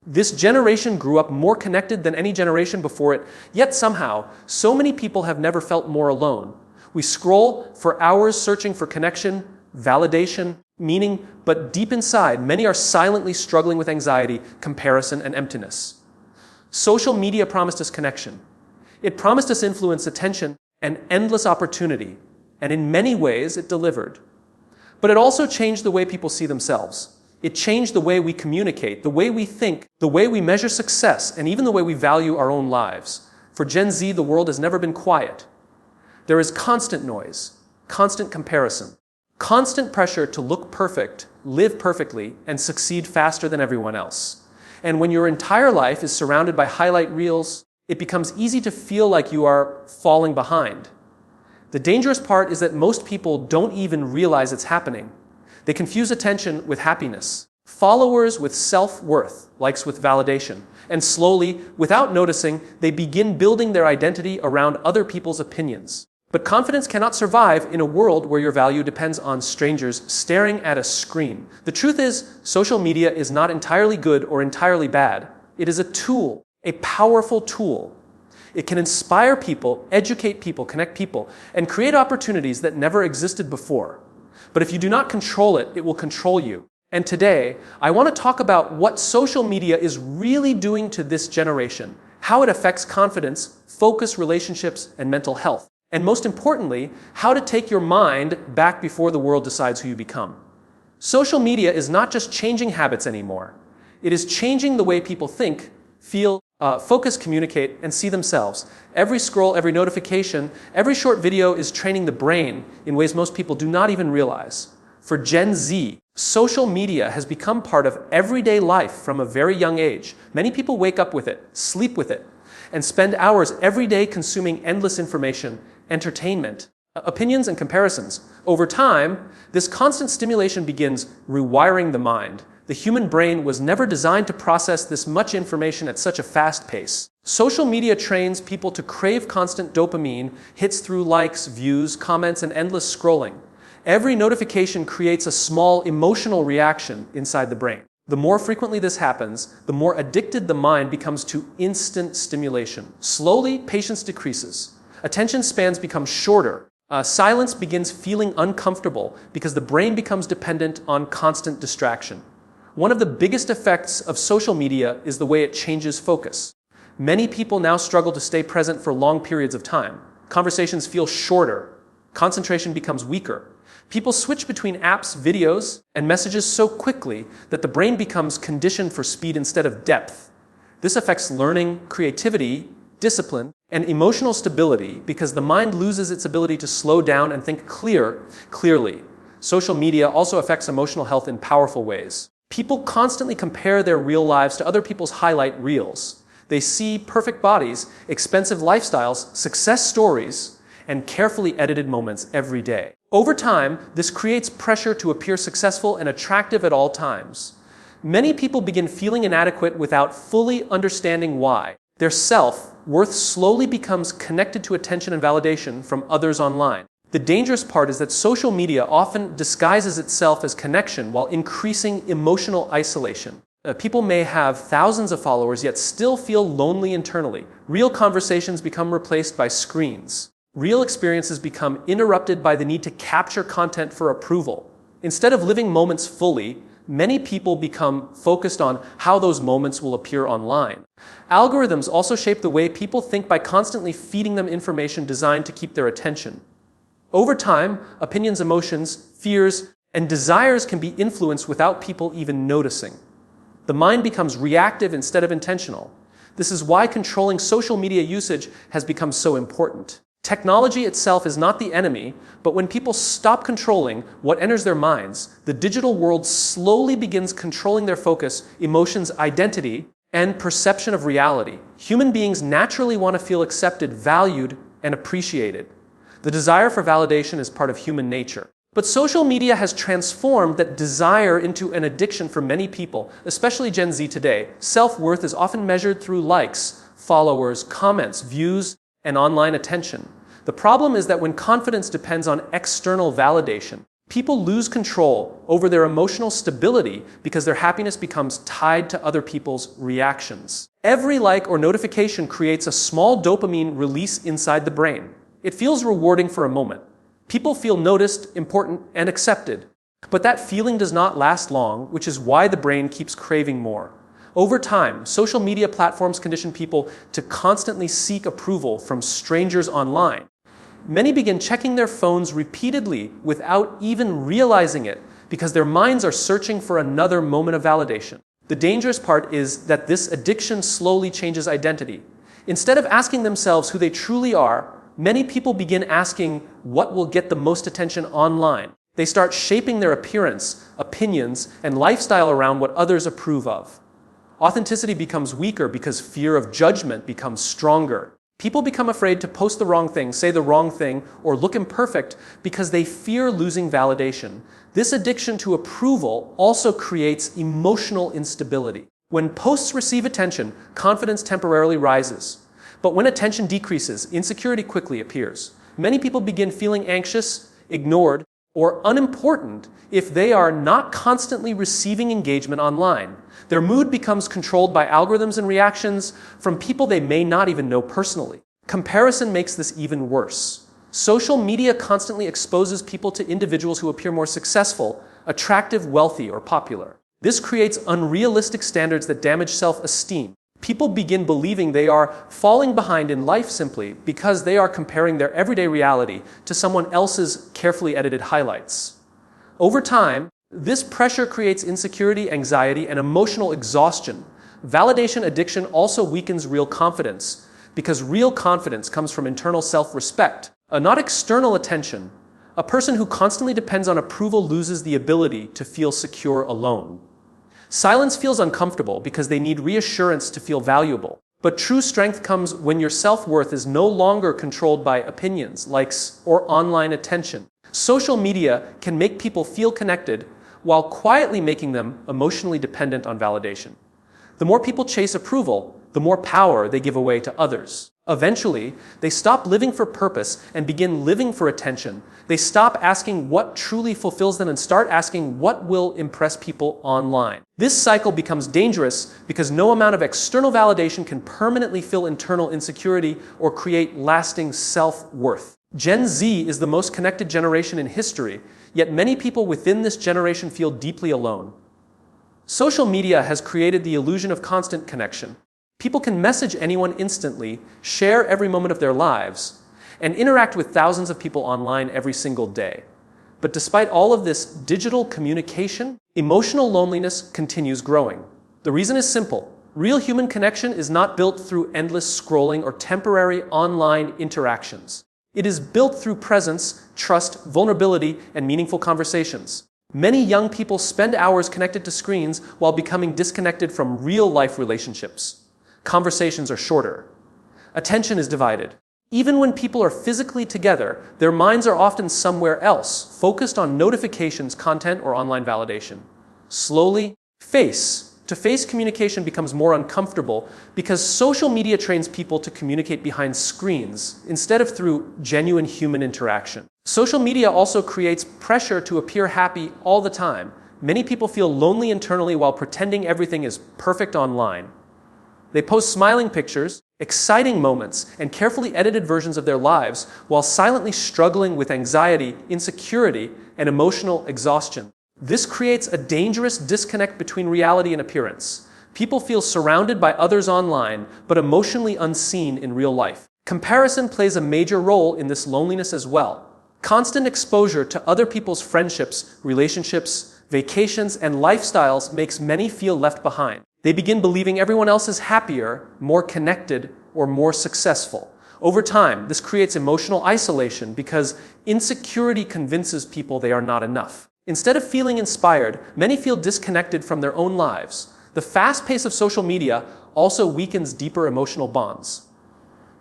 This generation grew up more connected than any generation before it, yet somehow, so many people have never felt more alone. We scroll for hours searching for connection, validation, meaning, but deep inside, many are silently struggling with anxiety, comparison, and emptiness. Social media promised us connection. It promised us influence, attention, and endless opportunity, and in many ways it delivered. But it also changed the way people see themselves. It changed the way we communicate, the way we think, the way we measure success, and even the way we value our own lives. For Gen Z, the world has never been quiet. There is constant noise, constant comparison, constant pressure to look perfect, live perfectly, and succeed faster than everyone else. And when your entire life is surrounded by highlight reels, it becomes easy to feel like you are falling behind. The dangerous part is that most people don't even realize it's happening. They confuse attention with happiness, followers with self-worth, likes with validation, and slowly, without noticing, they begin building their identity around other people's opinions. But confidence cannot survive in a world where your value depends on strangers staring at a screen. The truth is, social media is not entirely good or entirely bad. It is a tool, a powerful tool. It can inspire people, educate people, connect people, and create opportunities that never existed before. But if you do not control it, it will control you. And today, I want to talk about what social media is really doing to this generation, how it affects confidence, focus, relationships, and mental health. And most importantly, how to take your mind back before the world decides who you become. Social media is not just changing habits anymore. It is changing the way people think, feel, focus, communicate, and see themselves. Every scroll, every notification, every short video is training the brain in ways most people do not even realize. For Gen Z, social media has become part of everyday life from a very young age. Many people wake up with it, sleep with it, and spend hours every day consuming endless information, entertainment, opinions, and comparisons. Over time, this constant stimulation begins rewiring the mind. The human brain was never designed to process this much information at such a fast pace. Social media trains people to crave constant dopamine, hits through likes, views, comments, and endless scrolling. Every notification creates a small emotional reaction inside the brain. The more frequently this happens, the more addicted the mind becomes to instant stimulation. Slowly, patience decreases. Attention spans become shorter. Silence begins feeling uncomfortable because the brain becomes dependent on constant distraction. One of the biggest effects of social media is the way it changes focus. Many people now struggle to stay present for long periods of time. Conversations feel shorter. Concentration becomes weaker. People switch between apps, videos, and messages so quickly that the brain becomes conditioned for speed instead of depth. This affects learning, creativity, discipline, and emotional stability because the mind loses its ability to slow down and think clearly. Social media also affects emotional health in powerful ways. People constantly compare their real lives to other people's highlight reels. They see perfect bodies, expensive lifestyles, success stories, and carefully edited moments every day. Over time, this creates pressure to appear successful and attractive at all times. Many people begin feeling inadequate without fully understanding why. Their self-worth slowly becomes connected to attention and validation from others online. The dangerous part is that social media often disguises itself as connection while increasing emotional isolation. People may have thousands of followers yet still feel lonely internally. Real conversations become replaced by screens. Real experiences become interrupted by the need to capture content for approval. Instead of living moments fully, many people become focused on how those moments will appear online. Algorithms also shape the way people think by constantly feeding them information designed to keep their attention. Over time, opinions, emotions, fears, and desires can be influenced without people even noticing. The mind becomes reactive instead of intentional. This is why controlling social media usage has become so important. Technology itself is not the enemy, but when people stop controlling what enters their minds, the digital world slowly begins controlling their focus, emotions, identity, and perception of reality. Human beings naturally want to feel accepted, valued, and appreciated. The desire for validation is part of human nature. But social media has transformed that desire into an addiction for many people, especially Gen Z today. Self-worth is often measured through likes, followers, comments, views, and online attention. The problem is that when confidence depends on external validation, People lose control over their emotional stability because their happiness becomes tied to other people's reactions. Every like or notification creates a small dopamine release inside the brain. It feels rewarding for a moment. People feel noticed, important, and accepted. But that feeling does not last long, which is why the brain keeps craving more. Over time, social media platforms condition people to constantly seek approval from strangers online. Many begin checking their phones repeatedly without even realizing it because their minds are searching for another moment of validation. The dangerous part is that this addiction slowly changes identity. Instead of asking themselves who they truly are, many people begin asking what will get the most attention online. They start shaping their appearance, opinions, and lifestyle around what others approve of. Authenticity becomes weaker because fear of judgment becomes stronger. People become afraid to post the wrong thing, say the wrong thing, or look imperfect because they fear losing validation. This addiction to approval also creates emotional instability. When posts receive attention, confidence temporarily rises. But when attention decreases, insecurity quickly appears. Many people begin feeling anxious, ignored, or unimportant if they are not constantly receiving engagement online. Their mood becomes controlled by algorithms and reactions from people they may not even know personally. Comparison makes this even worse. Social media constantly exposes people to individuals who appear more successful, attractive, wealthy, or popular. This creates unrealistic standards that damage self-esteem. People begin believing they are falling behind in life simply because they are comparing their everyday reality to someone else's carefully edited highlights. Over time, this pressure creates insecurity, anxiety, and emotional exhaustion. Validation addiction also weakens real confidence because real confidence comes from internal self-respect, not external attention. A person who constantly depends on approval loses the ability to feel secure alone. Silence feels uncomfortable because they need reassurance to feel valuable. But true strength comes when your self-worth is no longer controlled by opinions, likes, or online attention. Social media can make people feel connected while quietly making them emotionally dependent on validation. The more people chase approval, the more power they give away to others. Eventually, they stop living for purpose and begin living for attention. They stop asking what truly fulfills them and start asking what will impress people online. This cycle becomes dangerous because no amount of external validation can permanently fill internal insecurity or create lasting self-worth. Gen Z is the most connected generation in history, yet many people within this generation feel deeply alone. Social media has created the illusion of constant connection. People can message anyone instantly, share every moment of their lives, and interact with thousands of people online every single day. But despite all of this digital communication, emotional loneliness continues growing. The reason is simple. Real human connection is not built through endless scrolling or temporary online interactions. It is built through presence, trust, vulnerability, and meaningful conversations. Many young people spend hours connected to screens while becoming disconnected from real-life relationships. Conversations are shorter. Attention is divided. Even when people are physically together, their minds are often somewhere else, focused on notifications, content, or online validation. Slowly, face-to-face communication becomes more uncomfortable because social media trains people to communicate behind screens instead of through genuine human interaction. Social media also creates pressure to appear happy all the time. Many people feel lonely internally while pretending everything is perfect online. They post smiling pictures, exciting moments, and carefully edited versions of their lives while silently struggling with anxiety, insecurity, and emotional exhaustion. This creates a dangerous disconnect between reality and appearance. People feel surrounded by others online, but emotionally unseen in real life. Comparison plays a major role in this loneliness as well. Constant exposure to other people's friendships, relationships, vacations, and lifestyles makes many feel left behind. They begin believing everyone else is happier, more connected, or more successful. Over time, this creates emotional isolation because insecurity convinces people they are not enough. Instead of feeling inspired, many feel disconnected from their own lives. The fast pace of social media also weakens deeper emotional bonds.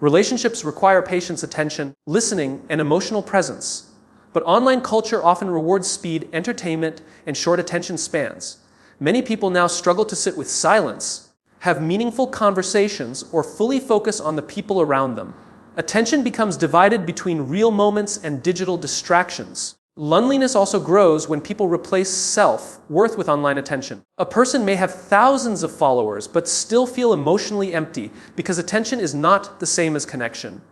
Relationships require patience, attention, listening, and emotional presence. But online culture often rewards speed, entertainment, and short attention spans. Many people now struggle to sit with silence, have meaningful conversations, or fully focus on the people around them. Attention becomes divided between real moments and digital distractions. Loneliness also grows when people replace self-worth with online attention. A person may have thousands of followers, but still feel emotionally empty because attention is not the same as connection.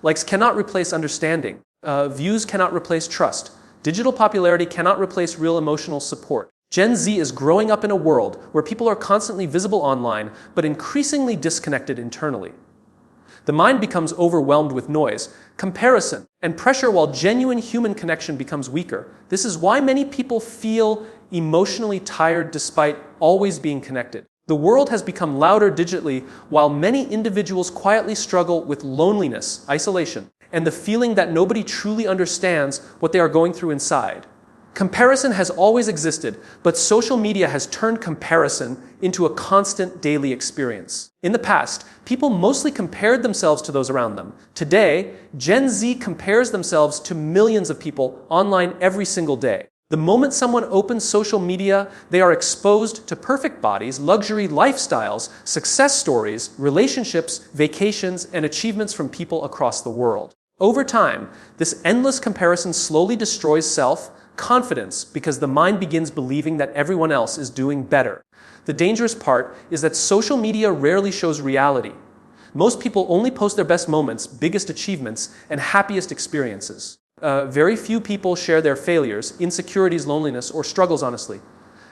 Likes cannot replace understanding. Views cannot replace trust. Digital popularity cannot replace real emotional support. Gen Z is growing up in a world where people are constantly visible online, but increasingly disconnected internally. The mind becomes overwhelmed with noise, comparison, and pressure while genuine human connection becomes weaker. This is why many people feel emotionally tired despite always being connected. The world has become louder digitally while many individuals quietly struggle with loneliness, isolation, and the feeling that nobody truly understands what they are going through inside. Comparison has always existed, but social media has turned comparison into a constant daily experience. In the past, people mostly compared themselves to those around them. Today, Gen Z compares themselves to millions of people online every single day. The moment someone opens social media, they are exposed to perfect bodies, luxury lifestyles, success stories, relationships, vacations, and achievements from people across the world. Over time, this endless comparison slowly destroys self-confidence because the mind begins believing that everyone else is doing better. The dangerous part is that social media rarely shows reality. Most people only post their best moments, biggest achievements, and happiest experiences. Very few people share their failures, insecurities, loneliness, or struggles honestly.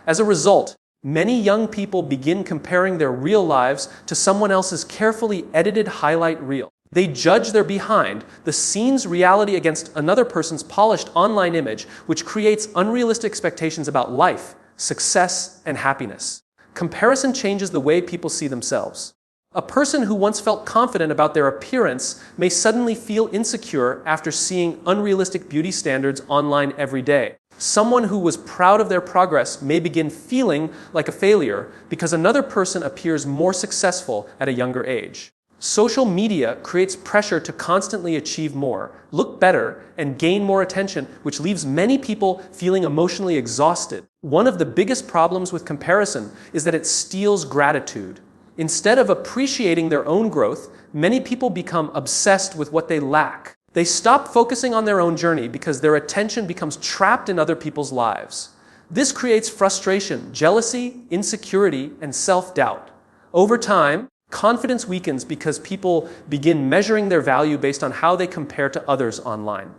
As a result, many young people begin comparing their real lives to someone else's carefully edited highlight reel. They judge their behind the scenes reality against another person's polished online image, which creates unrealistic expectations about life, success, and happiness. Comparison changes the way people see themselves. A person who once felt confident about their appearance may suddenly feel insecure after seeing unrealistic beauty standards online every day. Someone who was proud of their progress may begin feeling like a failure because another person appears more successful at a younger age. Social media creates pressure to constantly achieve more, look better, and gain more attention, which leaves many people feeling emotionally exhausted. One of the biggest problems with comparison is that it steals gratitude. Instead of appreciating their own growth, many people become obsessed with what they lack. They stop focusing on their own journey because their attention becomes trapped in other people's lives. This creates frustration, jealousy, insecurity, and self-doubt. Over time, confidence weakens because people begin measuring their value based on how they compare to others online.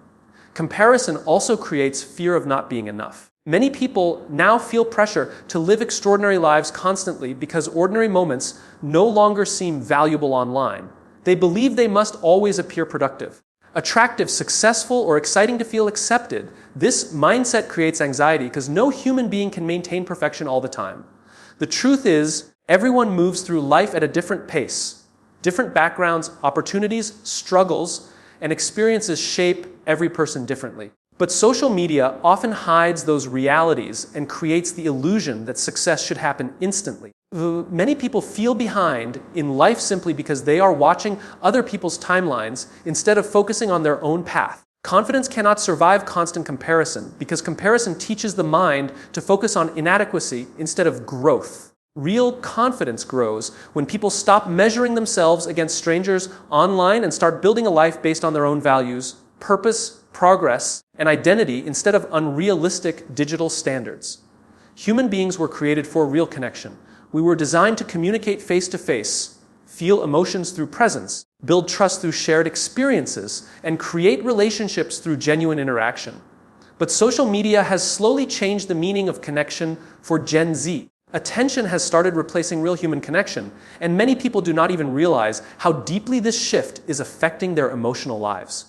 Comparison also creates fear of not being enough. Many people now feel pressure to live extraordinary lives constantly because ordinary moments no longer seem valuable online. They believe they must always appear productive, attractive, successful, or exciting to feel accepted. This mindset creates anxiety because no human being can maintain perfection all the time. The truth is, everyone moves through life at a different pace. Different backgrounds, opportunities, struggles, and experiences shape every person differently. But social media often hides those realities and creates the illusion that success should happen instantly. Many people feel behind in life simply because they are watching other people's timelines instead of focusing on their own path. Confidence cannot survive constant comparison because comparison teaches the mind to focus on inadequacy instead of growth. Real confidence grows when people stop measuring themselves against strangers online and start building a life based on their own values, purpose, progress, and identity instead of unrealistic digital standards. Human beings were created for real connection. We were designed to communicate face-to-face, feel emotions through presence, build trust through shared experiences, and create relationships through genuine interaction. But social media has slowly changed the meaning of connection for Gen Z. Attention has started replacing real human connection, and many people do not even realize how deeply this shift is affecting their emotional lives.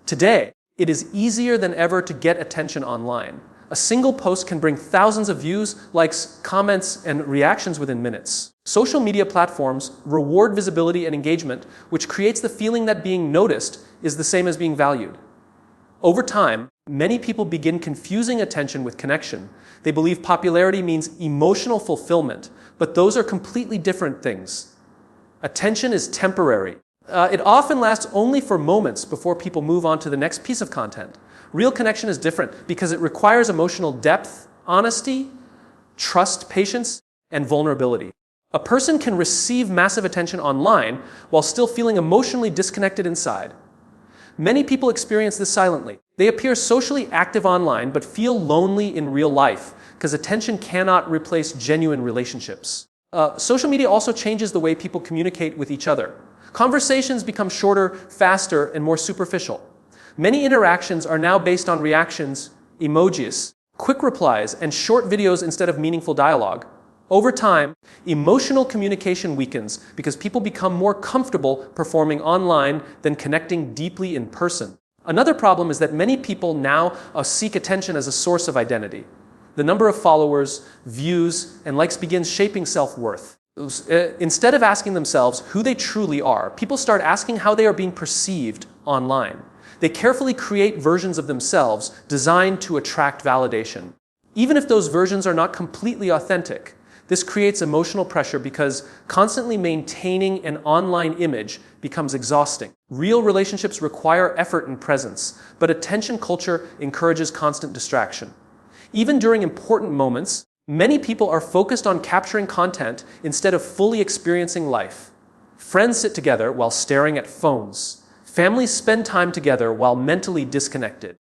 Today, it is easier than ever to get attention online. A single post can bring thousands of views, likes, comments, and reactions within minutes. Social media platforms reward visibility and engagement, which creates the feeling that being noticed is the same as being valued. Over time, many people begin confusing attention with connection. They believe popularity means emotional fulfillment, but those are completely different things. Attention is temporary. It often lasts only for moments before people move on to the next piece of content. Real connection is different because it requires emotional depth, honesty, trust, patience, and vulnerability. A person can receive massive attention online while still feeling emotionally disconnected inside. Many people experience this silently. They appear socially active online but feel lonely in real life because attention cannot replace genuine relationships. Social media also changes the way people communicate with each other. Conversations become shorter, faster, and more superficial. Many interactions are now based on reactions, emojis, quick replies, and short videos instead of meaningful dialogue. Over time, emotional communication weakens because people become more comfortable performing online than connecting deeply in person. Another problem is that many people now seek attention as a source of identity. The number of followers, views, and likes begins shaping self-worth. Instead of asking themselves who they truly are, people start asking how they are being perceived online. They carefully create versions of themselves designed to attract validation. Even if those versions are not completely authentic, this creates emotional pressure because constantly maintaining an online image becomes exhausting. Real relationships require effort and presence, but attention culture encourages constant distraction. Even during important moments, many people are focused on capturing content instead of fully experiencing life. Friends sit together while staring at phones. Families spend time together while mentally disconnected.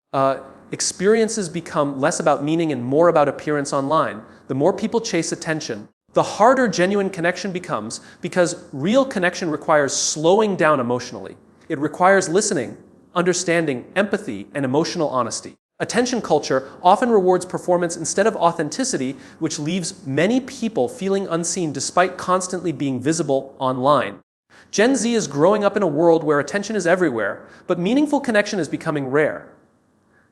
Experiences become less about meaning and more about appearance online. The more people chase attention, the harder genuine connection becomes because real connection requires slowing down emotionally. It requires listening, understanding, empathy, and emotional honesty. Attention culture often rewards performance instead of authenticity, which leaves many people feeling unseen despite constantly being visible online. Gen Z is growing up in a world where attention is everywhere, but meaningful connection is becoming rare.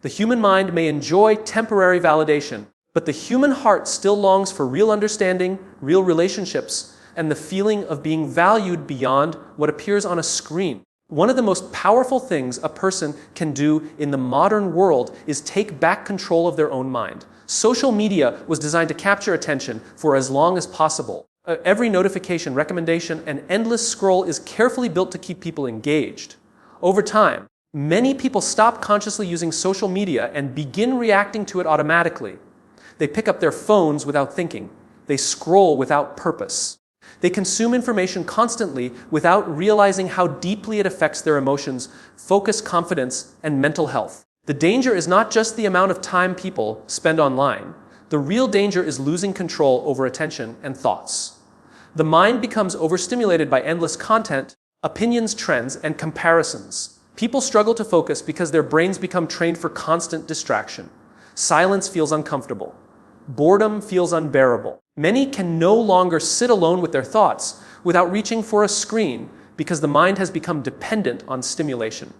The human mind may enjoy temporary validation, but the human heart still longs for real understanding, real relationships, and the feeling of being valued beyond what appears on a screen. One of the most powerful things a person can do in the modern world is take back control of their own mind. Social media was designed to capture attention for as long as possible. Every notification, recommendation, and endless scroll is carefully built to keep people engaged. Over time, many people stop consciously using social media and begin reacting to it automatically. They pick up their phones without thinking. They scroll without purpose. They consume information constantly without realizing how deeply it affects their emotions, focus, confidence, and mental health. The danger is not just the amount of time people spend online. The real danger is losing control over attention and thoughts. The mind becomes overstimulated by endless content, opinions, trends, and comparisons. People struggle to focus because their brains become trained for constant distraction. Silence feels uncomfortable. Boredom feels unbearable. Many can no longer sit alone with their thoughts without reaching for a screen because the mind has become dependent on stimulation.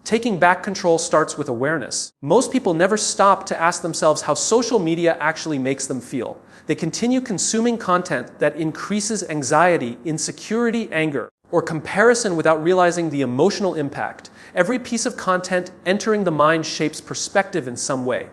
Taking back control starts with awareness. Most people never stop to ask themselves how social media actually makes them feel. They continue consuming content that increases anxiety, insecurity, anger, or comparison without realizing the emotional impact. Every piece of content entering the mind shapes perspective in some way.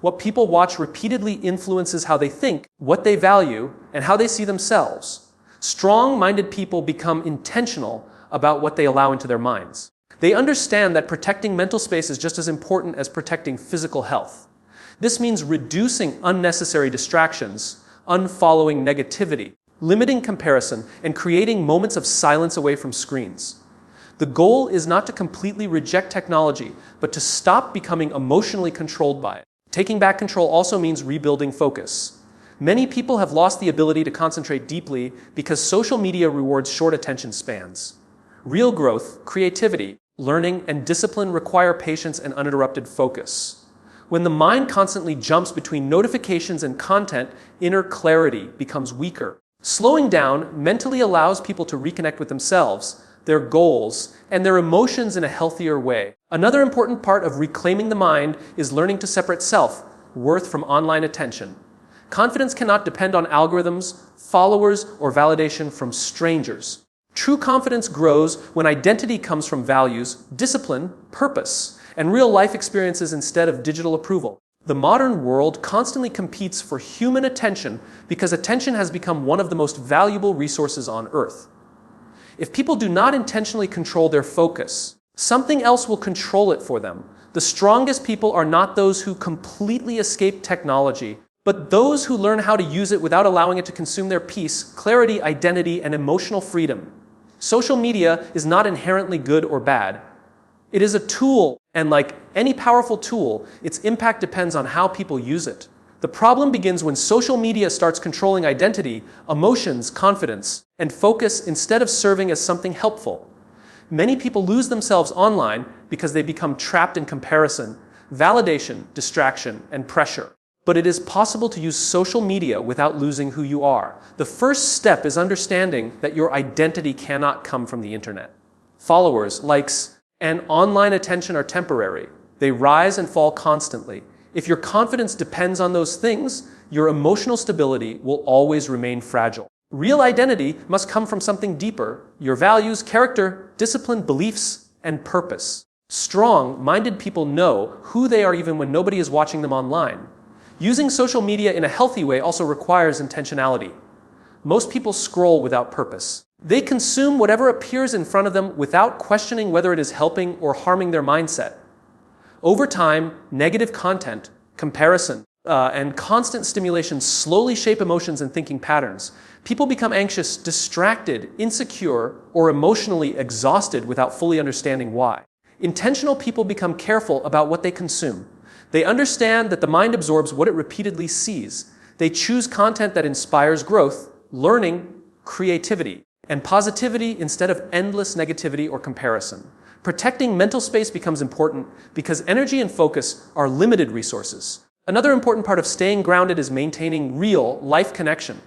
What people watch repeatedly influences how they think, what they value, and how they see themselves. Strong-minded people become intentional about what they allow into their minds. They understand that protecting mental space is just as important as protecting physical health. This means reducing unnecessary distractions, unfollowing negativity, limiting comparison, and creating moments of silence away from screens. The goal is not to completely reject technology, but to stop becoming emotionally controlled by it. Taking back control also means rebuilding focus. Many people have lost the ability to concentrate deeply because social media rewards short attention spans. Real growth, creativity, learning, and discipline require patience and uninterrupted focus. When the mind constantly jumps between notifications and content, inner clarity becomes weaker. Slowing down mentally allows people to reconnect with themselves, their goals, and their emotions in a healthier way. Another important part of reclaiming the mind is learning to separate self-worth from online attention. Confidence cannot depend on algorithms, followers, or validation from strangers. True confidence grows when identity comes from values, discipline, purpose, and real-life experiences instead of digital approval. The modern world constantly competes for human attention because attention has become one of the most valuable resources on Earth. If people do not intentionally control their focus, something else will control it for them. The strongest people are not those who completely escape technology, but those who learn how to use it without allowing it to consume their peace, clarity, identity, and emotional freedom. Social media is not inherently good or bad. It is a tool, and like any powerful tool, its impact depends on how people use it. The problem begins when social media starts controlling identity, emotions, confidence, and focus instead of serving as something helpful. Many people lose themselves online because they become trapped in comparison, validation, distraction, and pressure. But it is possible to use social media without losing who you are. The first step is understanding that your identity cannot come from the internet. Followers, likes, and online attention are temporary. They rise and fall constantly. If your confidence depends on those things, your emotional stability will always remain fragile. Real identity must come from something deeper: your values, character, discipline, beliefs, and purpose. Strong-minded people know who they are even when nobody is watching them online. Using social media in a healthy way also requires intentionality. Most people scroll without purpose. They consume whatever appears in front of them without questioning whether it is helping or harming their mindset. Over time, negative content, comparison, and constant stimulation slowly shape emotions and thinking patterns. People become anxious, distracted, insecure, or emotionally exhausted without fully understanding why. Intentional people become careful about what they consume. They understand that the mind absorbs what it repeatedly sees. They choose content that inspires growth, learning, creativity, and positivity instead of endless negativity or comparison. Protecting mental space becomes important because energy and focus are limited resources. Another important part of staying grounded is maintaining real life connection.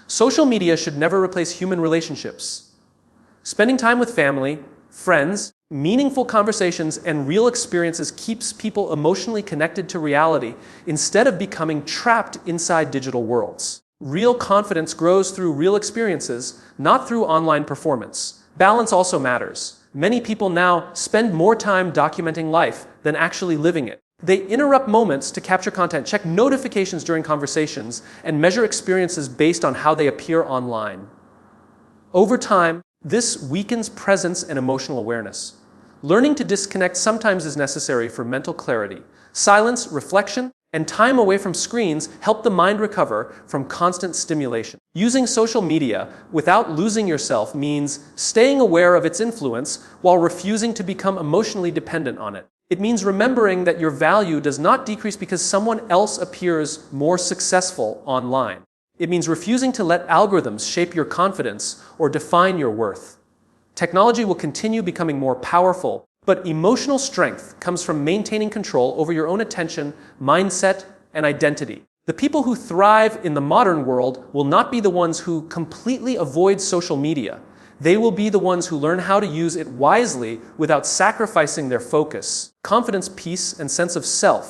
Social media should never replace human relationships. Spending time with family, friends, meaningful conversations, and real experiences keeps people emotionally connected to reality instead of becoming trapped inside digital worlds. Real confidence grows through real experiences, not through online performance. Balance also matters. Many people now spend more time documenting life than actually living it. They interrupt moments to capture content, check notifications during conversations, and measure experiences based on how they appear online. Over time, this weakens presence and emotional awareness. Learning to disconnect sometimes is necessary for mental clarity. Silence, reflection, and time away from screens help the mind recover from constant stimulation. Using social media without losing yourself means staying aware of its influence while refusing to become emotionally dependent on it. It means remembering that your value does not decrease because someone else appears more successful online. It means refusing to let algorithms shape your confidence or define your worth. Technology will continue becoming more powerful, but emotional strength comes from maintaining control over your own attention, mindset, and identity. The people who thrive in the modern world will not be the ones who completely avoid social media. They will be the ones who learn how to use it wisely without sacrificing their focus, confidence, peace, and sense of self.